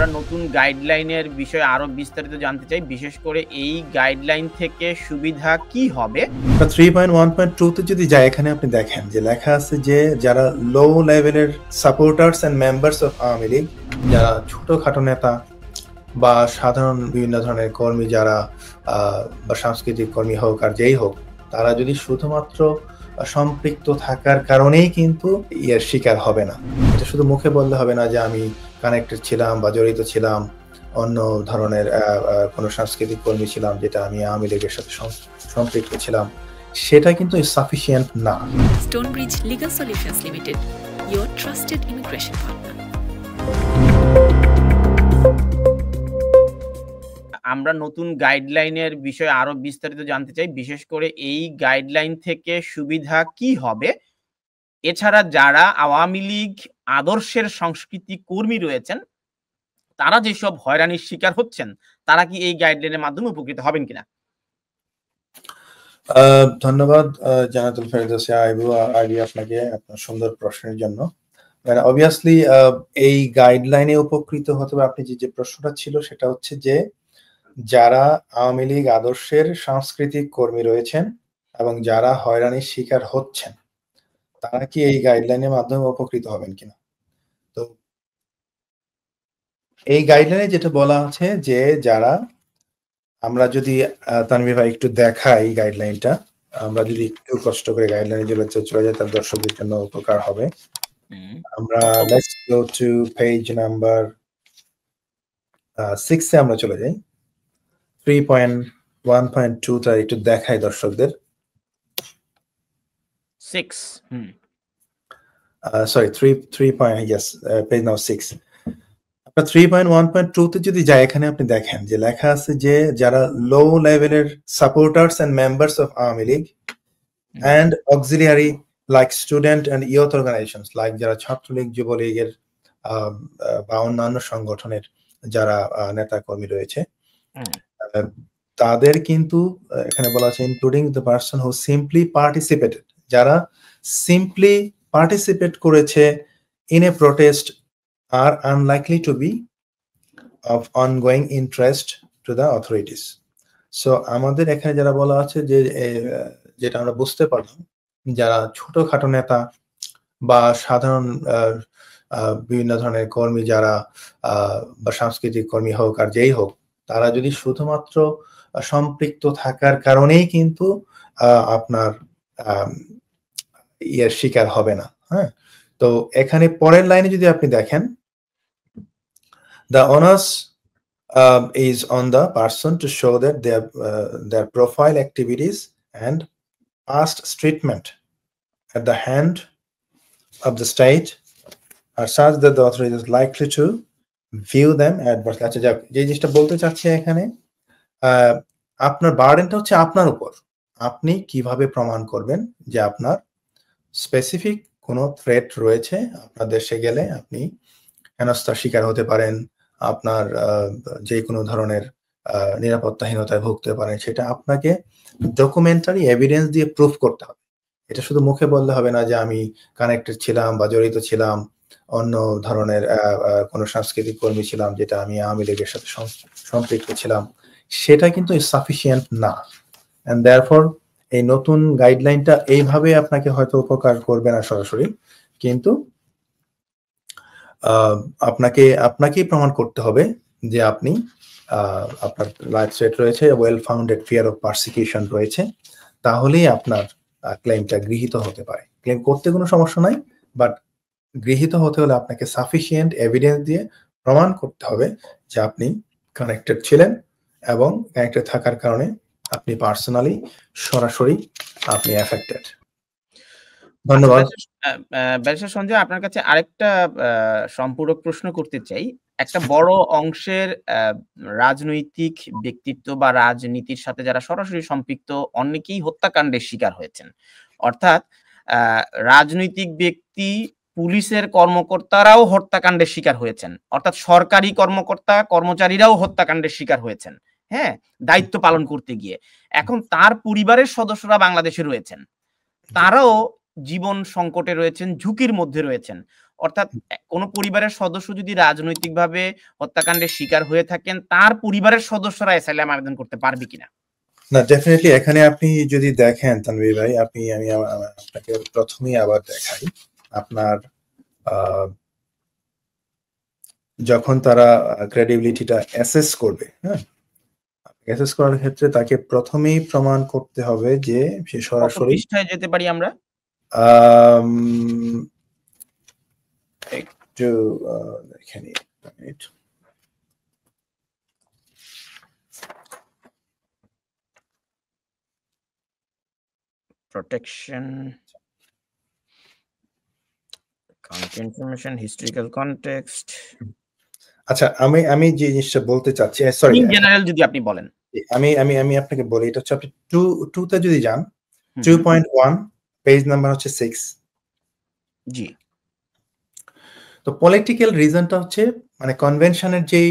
আমরা নতুন গাইডলাইনের বিষয়ে আরো বিস্তারিত জানতে চাই, বিশেষ করে এই গাইডলাইন থেকে সুবিধা কি হবে। 3.1.2 তে যদি যাই, এখানে আপনি দেখেন যে লেখা আছে যে যারা লো লেভেলের supporters and members of Awami League, যারা ছোটখাটো নেতা বা সাধারণ বিভিন্ন ধরনের কর্মী, যারা বা সাংস্কৃতিক কর্মী হোক আর যেই হোক, তারা যদি শুধুমাত্র সম্পৃক্ত থাকার কারণেই কিন্তু এর শিকার হবে না। এটা শুধু মুখে বললে হবে না যে আমি কানেক্টেড ছিলাম বা জড়িত ছিলাম, অন্য ধরনের কোনো সাংস্কৃতিক কর্মী ছিলাম যেটা আমি আওয়ামী লীগের সাথে সম্পৃক্ত ছিলাম, সেটা কিন্তু সাফিসিয়েন্ট না। Stonebridge legal solutions limited, your trusted immigration partner. আমরা নতুন গাইডলাইনের বিষয়ে আরো বিস্তারিত জানতে চাই, বিশেষ করে এই গাইডলাইন থেকে সুবিধা কি হবে। এছাড়া যারা আওয়ামী লীগ আদর্শের সংস্কৃতি কর্মী রয়েছেন, তারা যেসব হয়রানির শিকার হচ্ছেন, তারা কি এই গাইডলাইনের মাধ্যমে উপকৃত হবেন কিনা? ধন্যবাদ জানাতুল ফেরদৌসী আইবি আপনাকে আপনার সুন্দর প্রশ্নের জন্য। অবভিয়াসলি এই গাইডলাইনে উপকৃত হতে হবে, আপনি যে প্রশ্নটা ছিল সেটা হচ্ছে যে যারা আওয়ামী লীগ আদর্শের সাংস্কৃতিক কর্মী রয়েছেন এবং যারা হয়রানির শিকার হচ্ছেন, তারা কি এই গাইডলাইনের মাধ্যমে উপকৃত হবেন কিনা। তো এই গাইডলাইনে যেটা বলা আছে যে যারা, আমরা যদি তানভীর ভাই একটু দেখাই গাইডলাইনটা, আমরা যদি একটু কষ্ট করে গাইডলাইনে চলে যাই, তার দর্শকদের জন্য উপকার হবে। আমরা let's go to page number 6 এ আমরা চলে যাই। 3.1.2 টা একটু দেখাই দর্শকদের। 6 সরি 3 yes, পেজ নাম্বার 6। আপনার 3.1.2 তে যদি যাই, এখানে আপনি দেখেন যে লেখা আছে যে যারা লো লেভেলের supporters and members of Awami League and auxiliary like student and youth organisations, like যারা ছাত্রলীগ, যুবলীগের বা অন্যান্য সংগঠনের যারা নেতা কর্মী রয়েছে, তাদের কিন্তু এখানে বলা আছে including the person who simply participated, যারা সিম্পলি পার্টিসিপেট করেছে in a protest are unlikely to be of ongoing interest to the authorities. So আমাদের এখানে যারা বলা আছে যে যেটা আমরা বুঝতে পারলাম, যারা ছোটখাটো নেতা বা সাধারণ বিভিন্ন ধরনের কর্মী, যারা বা সাংস্কৃতিক কর্মী হোক আর যেই হোক, তারা যদি শুধুমাত্র সম্পৃক্ত থাকার কারণেই কিন্তু আপনার এর শিকার হবে না। হ্যাঁ, তো এখানে পরের লাইনে যদি আপনি দেখেন, the onus is on the person to show that their profile activities and past treatment at the hand of the state are such that the authority is likely to view them adversely. আচ্ছা, যাক, যে জিনিসটা বলতে চাচ্ছি এখানে, আপনার বার্ডেনটা হচ্ছে আপনার উপর। আপনি কিভাবে প্রমাণ করবেন যে আপনার স্পেসিফিক কোনো থ্রেট রয়েছে, আপনার দেশে গেলে আপনি হেনস্থার শিকার হতে পারেন, আপনার যে কোনো ধরনের নিরাপত্তাহীনতায় ভুগতে পারেন, সেটা আপনাকে ডকুমেন্টারি এভিডেন্স দিয়ে প্রুফ করতে হবে। এটা শুধু মুখে বললে হবে না যে আমি কানেক্টেড ছিলাম বা জড়িত ছিলাম, অন্য ধরনের কোনো সাংস্কৃতিক কর্মী ছিলাম যেটা আমি আওয়ামী লীগের সাথে সম্পৃক্ত ছিলাম, সেটা কিন্তু সাফিসিয়েন্ট না। এন্ড দেয়ারফর এই নতুন গাইডলাইনটা এইভাবে আপনাকে হয়তো উপকার করবে না সরাসরি, কিন্তু আপনাকেই প্রমাণ করতে হবে যে আপনি আপনার লাইফ থ্রেট রয়েছে, well founded fear of persecution রয়েছে, তাহলেই আপনার ক্লেমটা গৃহীত হতে পারে। ক্লেম করতে কোনো সমস্যা নাই, বাট গৃহীত হতে হলে আপনাকে সাফিসিয়েন্ট এভিডেন্স দিয়ে প্রমাণ করতে হবে যে আপনি কানেক্টেড ছিলেন এবং কানেক্টেড থাকার কারণে আপনি পার্সোনালি সরাসরি আপনি এফেক্টেড। ধন্যবাদ। ব্যারিস্টার সঞ্জয়, আপনার কাছে আরেকটা সম্পূরক প্রশ্ন করতে চাই। একটা বড় অংশের রাজনৈতিক ব্যক্তিত্ব বা রাজনীতির সাথে যারা সরাসরি সম্পৃক্ত, অনেকেই হত্যাকাণ্ডের শিকার হয়েছেন। অর্থাৎ রাজনৈতিক ব্যক্তি, পুলিশের কর্মকর্তারাও হত্যাকাণ্ডের শিকার হয়েছেন, অর্থাৎ সরকারি কর্মচারীরাও হত্যাকাণ্ডের শিকার হয়েছেন, হ্যাঁ, দায়িত্ব পালন করতে গিয়ে। এখন তার পরিবারের সদস্যরা বাংলাদেশে রয়েছেন, তারাও জীবন সংকটে রয়েছেন, ঝুঁকির মধ্যে রয়েছেন। অর্থাৎ কোন পরিবারের সদস্য যদি রাজনৈতিকভাবে হত্যাকাণ্ডের শিকার হয়ে থাকেন, তার পরিবারের সদস্যরা অ্যাসাইলাম আবেদন করতে পারবে কিনা? না, ডেফিনেটলি এখানে আপনি যদি দেখেন তানভীর ভাই, আমি আপনাকে প্রথমেই আবার দেখাই, আপনার যখন তারা ক্রেডিবিলিটিটা অ্যাসেস করবে, হ্যাঁ, অ্যাসেস করার ক্ষেত্রে তাকে প্রথমেই প্রমাণ করতে হবে যে সে সরাসরি পৃষ্ঠায় যেতে পারি আমরা একটু এখানে protection, country information, historical context. আচ্ছা, আমি যে জিনিসটা বলতে চাচ্ছি, সরি, ইন জেনারেল যদি আপনি বলেন, আমি আপনাকে বলি, এটা হচ্ছে আপনি 2 তে যদি যান, 2.1 পেজ নাম্বার হচ্ছে 6। জি। তো পলিটিক্যাল রিজনটা হচ্ছে মানে কনভেনশনের যেই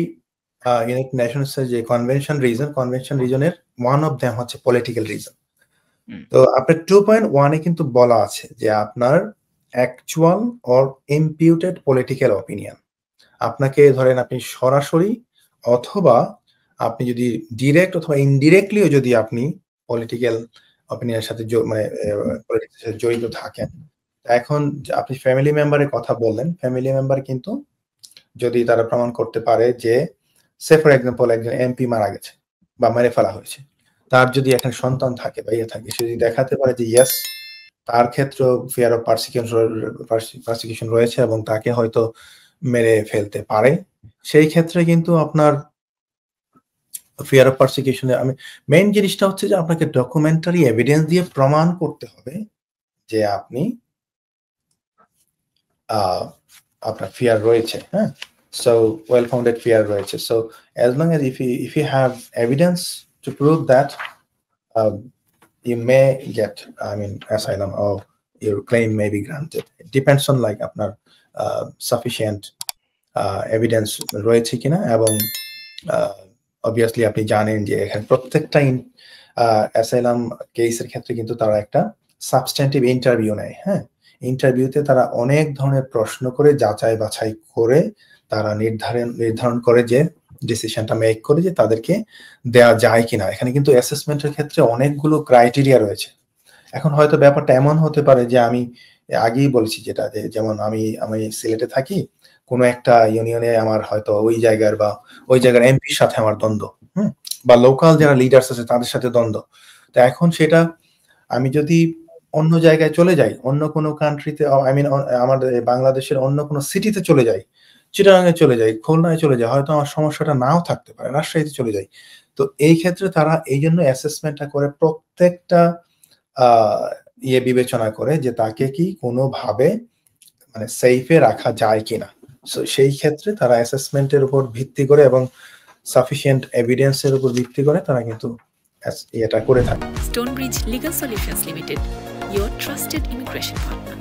ইউনাইটেড নেশনসের যে কনভেনশন রিজনের ওয়ান অফ দেম হচ্ছে পলিটিক্যাল রিজন। তো আপনার 2.1 এ কিন্তু বলা আছে যে আপনার অ্যাকচুয়াল অর ইমপিউটেড পলিটিক্যাল অপিনিয়ন, আপনাকে ধরেন আপনি সরাসরি অথবা আপনি যদি ডিরেক্ট অথবা ইনডিরেক্টলিও যদি আপনি পলিটিক্যাল অপিনিয়নের সাথে মানে পলিটিক্সের সাথে জড়িত থাকেন, এখন আপনি ফ্যামিলি মেম্বারের কথা বললেন, ফ্যামিলি মেম্বার কিন্তু যদি তারা প্রমাণ করতে পারে যে সে ফর এক্সাম্পল একজন এমপি মারা গেছে বা মেরে ফেলা হয়েছে, তার যদি এখন সন্তান থাকে বা ইয়ে থাকে, সে যদি দেখাতে পারে যে ইয়েস তার ক্ষেত্রে ফিয়ার অফ পারসিকিউশন রয়েছে এবং তাকে হয়তো মেরে ফেলতে পারে, সেই ক্ষেত্রে কিন্তু আপনার ফিয়ার অফ পারসিকিউশনে আমি মেইন জিনিসটা হচ্ছে যে আপনাকে ডকুমেন্টারি এভিডেন্স দিয়ে প্রমাণ করতে হবে যে আপনি আপনার ফিয়ার রয়েছে, হ্যাঁ, সো ওয়েল ফাউন্ডেড ফিয়ার রয়েছে। So as long as if you have evidence to prove that you may get asylum or your claim may be granted. It depends on like আপনার sufficient evidence রয়েছে কিনা, এবং obviously আপনি জানেন যে এখানে প্রত্যেকটা অ্যাসাইলাম কেসের ক্ষেত্রে কিন্তু তারা একটা সাবস্ট্যান্টিভ ইন্টারভিউ নেয়, হ্যাঁ, ইন্টারভিউতে তারা অনেক ধরনের প্রশ্ন করে যাচাই বাছাই করে তারা নির্ধারণ করে যে ডিসিশনটা মেক করে যে তাদেরকে দেয়া যায় কিনা। এখানে কিন্তু অ্যাসেসমেন্টের ক্ষেত্রে অনেকগুলো ক্রাইটেরিয়া রয়েছে। এখন হয়তো ব্যাপারটা এমন হতে পারে যে আমি আগেই বলেছি যেটা, যে যেমন আমি সিলেটে থাকি, কোনো একটা ইউনিয়নে আমার হয়তো ওই জায়গার এমপির সাথে আমার দ্বন্দ্ব, বা লোকাল যারা লিডার্স আছে তাদের সাথে দ্বন্দ্ব। তো এখন সেটা আমি যদি অন্য জায়গায় চলে যাই, অন্য কোনো কান্ট্রিতে, আমাদের বাংলাদেশের অন্য কোনো সিটিতে চলে যাই, চিটাগাঙে চলে যাই, খুলনায় চলে যাই, হয়তো আমার সমস্যাটা নাও থাকতে পারে, রাজশাহীতে চলে যাই। তো এই ক্ষেত্রে তারা এই জন্য অ্যাসেসমেন্টটা করে, প্রত্যেকটা বিবেচনা করে যে তাকে কি কোনোভাবে মানে সেফে রাখা যায় কিনা। সো সেই ক্ষেত্রে তারা অ্যাসেসমেন্টের উপর ভিত্তি করে এবং সাফিসিয়েন্ট এভিডেন্সের উপর ভিত্তি করে তারা কিন্তু এটা করে থাকে। Stonebridge Legal Solutions Limited, your trusted immigration partner.